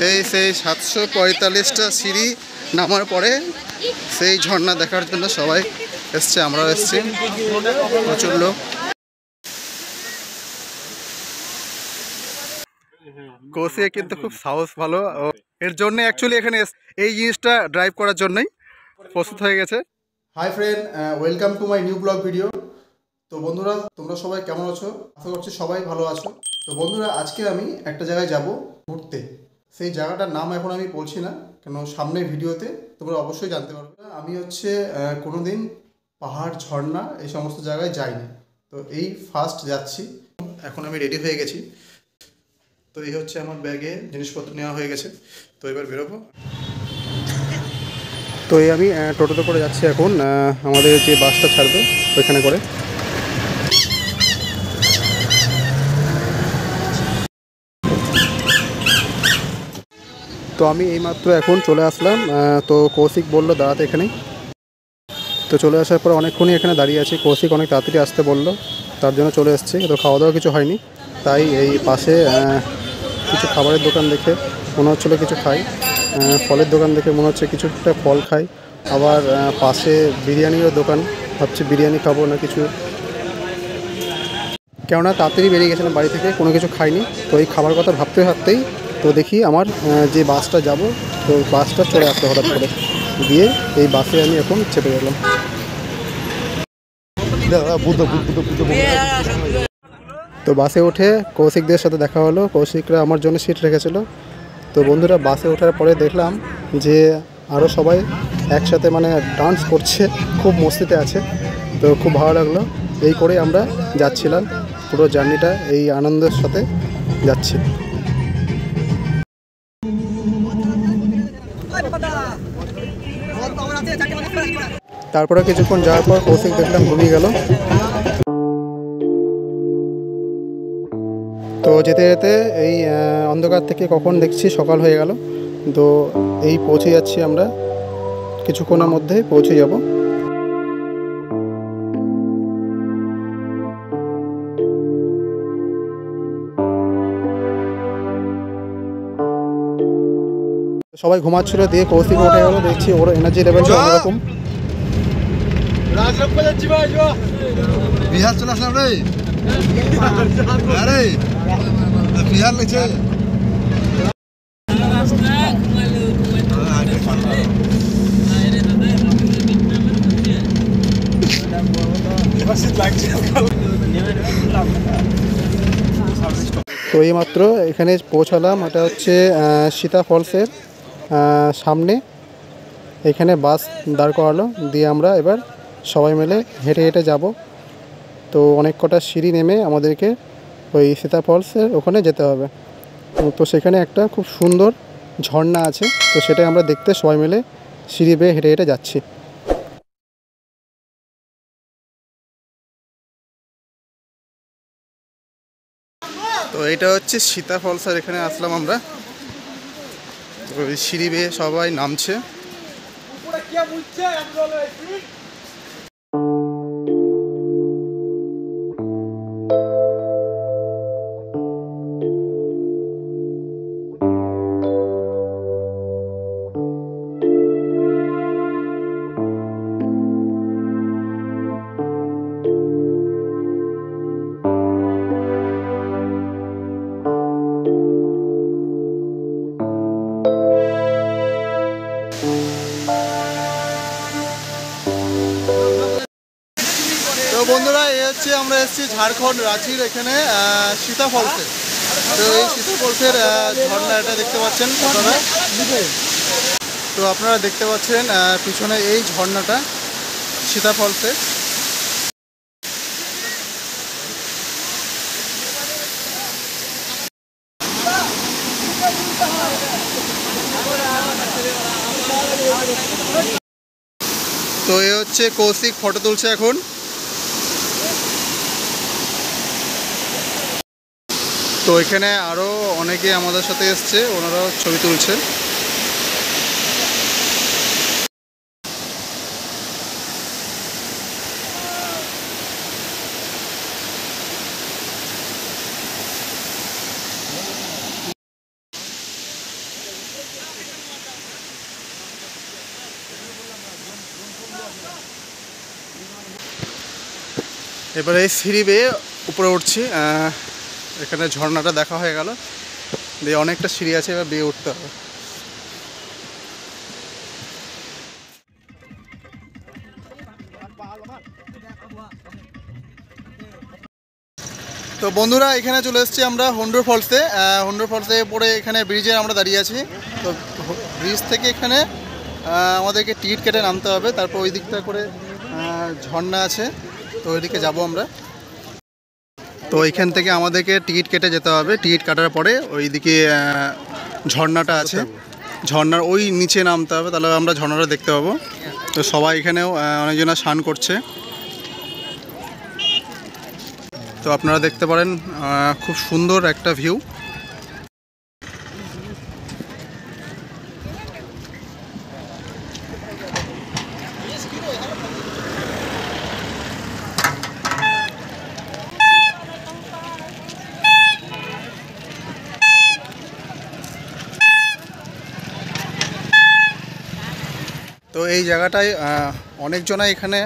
এই সেই 745টা সিঁড়ি নামার পরে সেই ঝর্ণা দেখার জন্য সবাই এসছে, আমরাও এসছি, প্রচুর লোক। কোসে কিন্তু খুব সাহস ভালো, এর জন্য অ্যাকচুয়ালি এখানে এই জিনিসটা ড্রাইভ করার জন্যই প্রস্তুত হয়ে গেছে। Hi friend, welcome to my new blog video. তো বন্ধুরা, তোমরা সবাই কেমন আছো? আশা করছি সবাই ভালো আছো। তো বন্ধুরা, আজকে আমি একটা জায়গায় যাব ঘুরতে। সেই জায়গাটার নাম এখন আমি বলছি না, কেন সামনের ভিডিওতে তোমরা অবশ্যই জানতে পারবে। আমি কোনো দিন পাহাড়, ঝর্ণা এই সমস্ত জায়গায় যাইনি, তো এই ফার্স্ট যাচ্ছি। এখন আমি রেডি হয়ে গেছি, তো এই হচ্ছে আমার ব্যাগে জিনিসপত্র নেওয়া হয়ে গেছে। তো এবার বেরোবো। তো এই আমি টোটোতে করে যাচ্ছি এখন, আমাদের যে বাসটা ছাড়বে ওইখানে করে। তো আমি এইমাত্র এখন চলে আসলাম, তো কৌশিক বললো দাঁড়াতে এখানে। তো চলে আসার পর অনেকক্ষণই এখানে দাঁড়িয়ে আছি। কৌশিক অনেক তাড়াতাড়ি আসতে বললো, তার জন্য চলে এসেছি। তো খাওয়া দাওয়া কিছু হয়নি, তাই এই পাশে কিছু খাবারের দোকান দেখে মনে হচ্ছিলো কিছু খাই, ফলের দোকান দেখে মনে হচ্ছে কিছুটা ফল খাই। আবার পাশে বিরিয়ানিরও দোকান, ভাবছি বিরিয়ানি খাবো না কিছু, কেননা তাড়াতাড়ি বেরিয়ে গেছিলাম বাড়ি থেকে, কোনো কিছু খাইনি। তো এই খাবার কথা ভাবতে ভাবতেই তো দেখি আমার যে বাসটা যাব, তো বাসটা চলে আসলো হঠাৎ করে, দিয়ে এই বাসে আমি এখন চেপে গেলাম। তো বাসে উঠে কৌশিকদের সাথে দেখা হলো, কৌশিকরা আমার জন্য সিট রেখেছিল। তো বন্ধুরা, বাসে ওঠার পরে দেখলাম যে আরও সবাই একসাথে মানে ডান্স করছে, খুব মস্তিতে আছে। তো খুব ভালো লাগলো। এই করে আমরা যাচ্ছিলাম, পুরো জার্নিটা এই আনন্দের সাথে যাচ্ছি। তারপরে কিছুক্ষণ যাওয়ার পর কৌশিক দেখলাম ঘুমিয়ে গেল। তো যেতে যেতে এই অন্ধকার থেকে কখন দেখছি সকাল হয়ে গেল। তো এই পৌঁছে যাচ্ছি আমরা, কিছুক্ষণের মধ্যে পৌঁছে যাব। সবাই ঘুমাচ্ছিল, দিয়ে কৌশিক উঠে গেল, দেখছি ওর এনার্জি লেভেলটা অন্যরকম। বিহার চলে আসলাম রে, আরে বিহার লেগেছে। তো এইমাত্র এখানে পৌঁছালাম, এটা হচ্ছে সীতা ফলসের সামনে। এখানে বাস দাঁড় করালো, দিয়ে আমরা এবার সবাই মিলে হেঁটে হেঁটে যাব। তো অনেক কটা সিঁড়ি নেমে আমাদেরকে ওই সীতা ফলসের ওখানে যেতে হবে। তো সেখানে একটা খুব সুন্দর ঝর্ণা আছে, তো সেটাই আমরা দেখতে সবাই মিলে সিঁড়ি বেয়ে হেঁটে হেঁটে যাচ্ছি। তো এটা হচ্ছে সীতা ফলস, আর এখানে আসলাম আমরা। ওই সিঁড়ি বেয়ে সবাই নামছে। তো বন্ধুরা, এই হচ্ছে আমরা এসেছি ঝাড়খণ্ড রাঁচির এখানে সীতা ফলসে। তো এই সীতা ফলসের ঝর্ণা এটা দেখতে পাচ্ছেন আপনারা। তো আপনারা দেখতে পাচ্ছেন পিছনে এই ঝর্ণাটা সীতা ফলসে। তো এ হচ্ছে কৌশিক ফটো তুলছে এখন। তো এখানে আরও অনেকে আমাদের সাথে এসছে, ওনারাও ছবি তুলছে। এবারে এই সিঁড়ি বেয়ে উপরে উঠছি। এখানে ঝর্ণাটা দেখা হয়ে গেল, দিয়ে অনেকটা সিঁড়ি আছে, এবার বেয়ে উঠতে হবে। তো বন্ধুরা, এখানে চলে এসেছি আমরা হন্ডুর ফলসে। হন্ডুর ফলসে পরে এখানে ব্রিজে আমরা দাঁড়িয়ে আছি। তো ব্রিজ থেকে এখানে আমাদেরকে টিকিট কেটে নামতে হবে, তারপর ওই দিকটা করে ঝর্ণা আছে, তো ওইদিকে যাব আমরা। তো এইখান থেকে আমাদেরকে টিকিট কেটে যেতে হবে। টিকিট কাটার পরে ওইদিকে ঝর্ণাটা আছে, ঝর্ণার ওই নিচে নামতে হবে, তাহলে আমরা ঝর্ণাটা দেখতে পাবো। তো সবাই এখানেও অনেকজনা স্নান করছে, তো আপনারা দেখতে পারেন। খুব সুন্দর একটা ভিউ। তো এই জায়গাটায় অনেকজনাই এখানে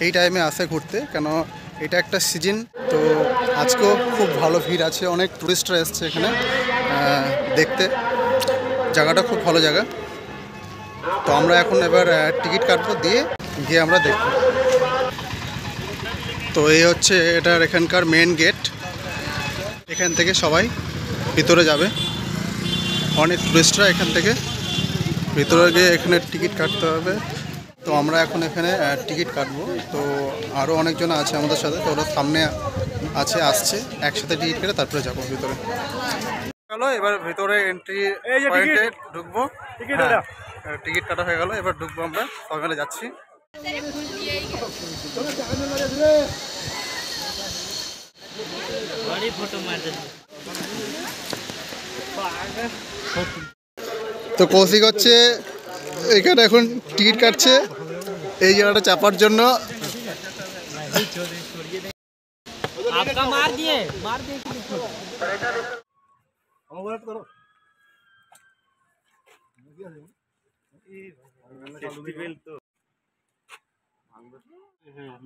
এই টাইমে আসে ঘুরতে, কেন এটা একটা সিজন। তো আজকেও খুব ভালো ভিড় আছে, অনেক টুরিস্টরা এসছে এখানে দেখতে। জায়গাটা খুব ভালো জায়গা। তো আমরা এখন এবার টিকিট কাটবো, দিয়ে গিয়ে আমরা দেখব। তো এই হচ্ছে এটার এখানকার মেন গেট। এখান থেকে সবাই ভিতরে যাবে, অনেক টুরিস্টরা এখান থেকে ভিতরে গিয়ে এখানে টিকিট কাটতে হবে। তো আমরা এখন এখানে টিকিট কাটবো। তো আরও অনেকজন আছে আমাদের সাথে, তো ওরা সামনে আসছে, একসাথে টিকিট কেটে তারপরে যাবো ভিতরে। গেল, এবার ভিতরে এন্ট্রি পয়েন্টে ঢুকবো। টিকিট কাটা হয়ে গেল, এবার ঢুকবো আমরা, সবাই মিলে যাচ্ছি। তো কৌশিক হচ্ছে এখানে এখন টিকিট কাটছে এই জায়গাটা চাপার জন্য।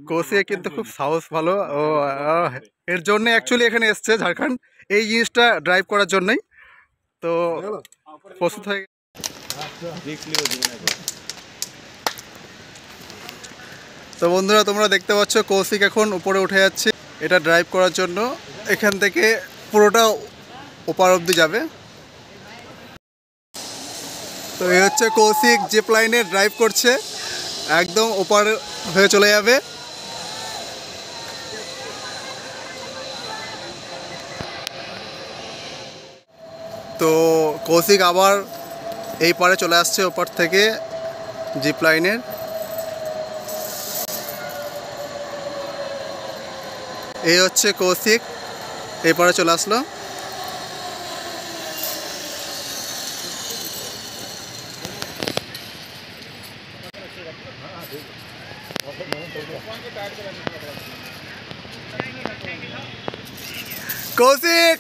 কৌশিক কিন্তু খুব সাহস ভালো, ও এর জন্য অ্যাকচুয়ালি এখানে এসছে ঝাড়খণ্ড এই জিনিসটা ড্রাইভ করার জন্যই। তো প্রস্তুত হয়ে তো বন্ধুরা, তোমরা দেখতে পাচ্ছ কৌশিক এখন উপরে উঠে যাচ্ছে এটা ড্রাইভ করার জন্য। এখান থেকে পুরোটা ওপার অবধি যাবে। তো এই হচ্ছে কৌশিক জিপ লাইনে ড্রাইভ করছে, একদম ওপার হয়ে চলে যাবে। তো কৌশিক আবার এই পারে চলে আসছে ওপার থেকে জিপ লাইনের। এই হচ্ছে কৌশিক এই পারে চলে আসলো। কৌশিক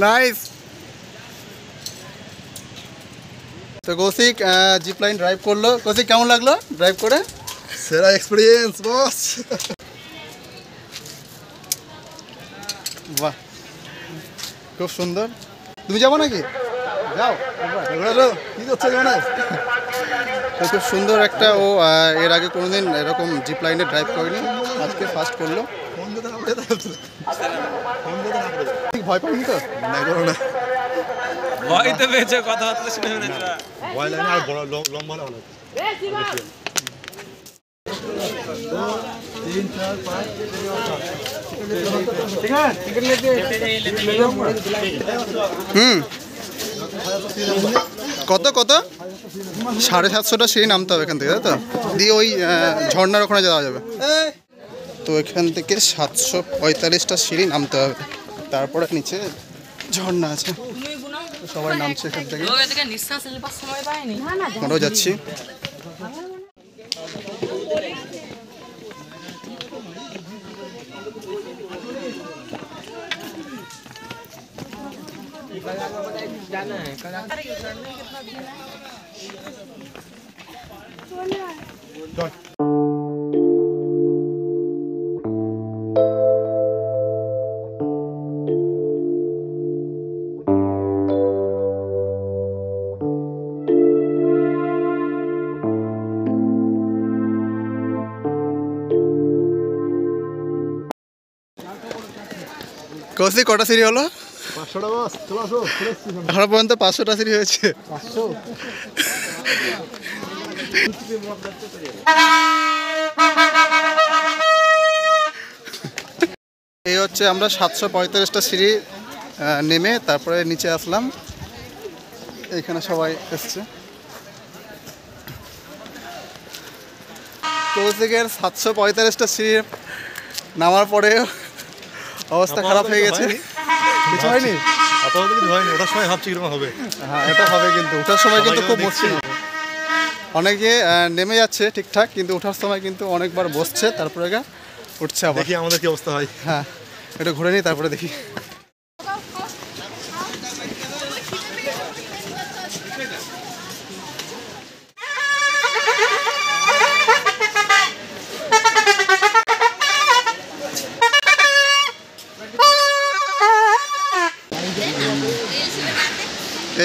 নাইস। তো কৌশিক জিপ লাইন ড্রাইভ করলো। কৌশিক কেমন লাগলো ড্রাইভ করে? সেরা এক্সপিরিয়েন্স বস। বাহ, খুব সুন্দর। তুমি যাবো নাকি? যাও, কি করছো জানো? তো খুব সুন্দর একটা, ও এর আগে কোনোদিন এরকম জিপ লাইনে ড্রাইভ করেনি, আজকে ফার্স্ট করলো। ভয় পাইনি তো? না করো না, ভয় তো পেয়েছে, কথাবার্তা শুনে ভয় লাগে আর বড় লম্বা না অনেক। কত কত 750টা সিঁড়ি নামতে হবে এখান থেকে, তাই তো? দিয়ে ওই ঝর্ণার ওখানে যাওয়া যাবে। তো এখান থেকে 745টা সিঁড়ি নামতে হবে, তারপরে নিচে ঝর্ণা আছে। সবাই নামছে এখান থেকে, আমরাও যাচ্ছি। কৌশিক কটা সিঁড়ি হলো? 500টা বস, চলো আসো, চলে এসছি সামনে। এখনো পর্যন্ত 500টা সিঁড়ি হয়েছে। 500? এই হচ্ছে আমরা 745টা সিঁড়ি নেমে তারপরে নিচে আসলাম। এইখানে সবাই এসছে। কৌশিকের 745টা সিঁড়ি নামার পরে অবস্থা খারাপ হয়ে গেছে। কিছু হয়নি? আপাতত কিছু হয়নি, ওটার সময় ভাবছি কিরকম হবে। হ্যাঁ, এটা হবে কিন্তু ওঠার সময় কিন্তু খুব মুশকিল। অনেকে নেমে যাচ্ছে ঠিকঠাক, কিন্তু ওঠার সময় কিন্তু অনেকবার বসছে, তারপরে উঠছে আবার। দেখি আমাদের কি অবস্থা হয়। হ্যাঁ, এটা ঘুরে নিই তারপরে দেখি।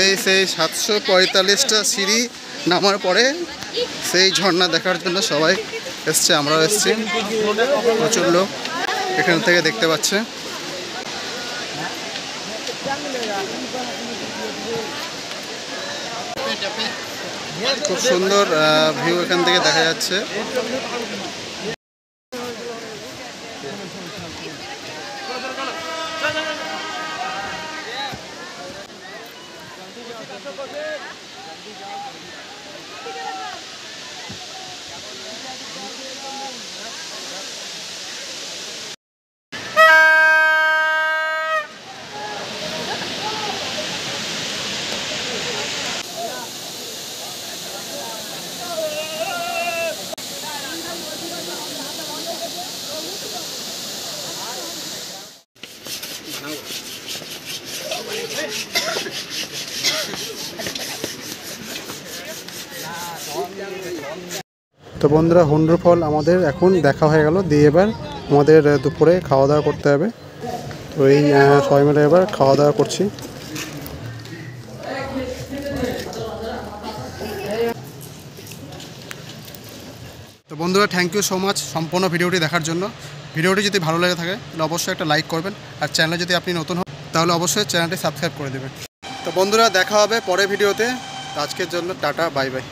এই সেই 745টা সিঁড়ি নামার পরে সেই ঝর্ণা দেখার জন্য সবাই এসছে, আমরাও এসছি। প্রচুর লোক এখান থেকে দেখতে পাচ্ছে। খুব সুন্দর ভিউ এখান থেকে দেখা যাচ্ছে। তো বন্ধুরা, হুন্ডুর ফল আমাদের এখন দেখা হয়ে গেল, দিয়ে এবার আমাদের দুপুরে খাওয়া দাওয়া করতে হবে। তো এই সবাই মিলে এবার খাওয়া দাওয়া করছি। তো বন্ধুরা, থ্যাংক ইউ সো মাচ সম্পূর্ণ ভিডিওটি দেখার জন্য। ভিডিওটি যদি ভালো লেগে থাকে তাহলে অবশ্যই একটা লাইক করবেন, আর চ্যানেলে যদি আপনি নতুন হন তাহলে অবশ্যই চ্যানেলটি সাবস্ক্রাইব করে দেবেন। তো বন্ধুরা, দেখা হবে পরের ভিডিওতে। আজকের জন্য টাটা, বাই বাই।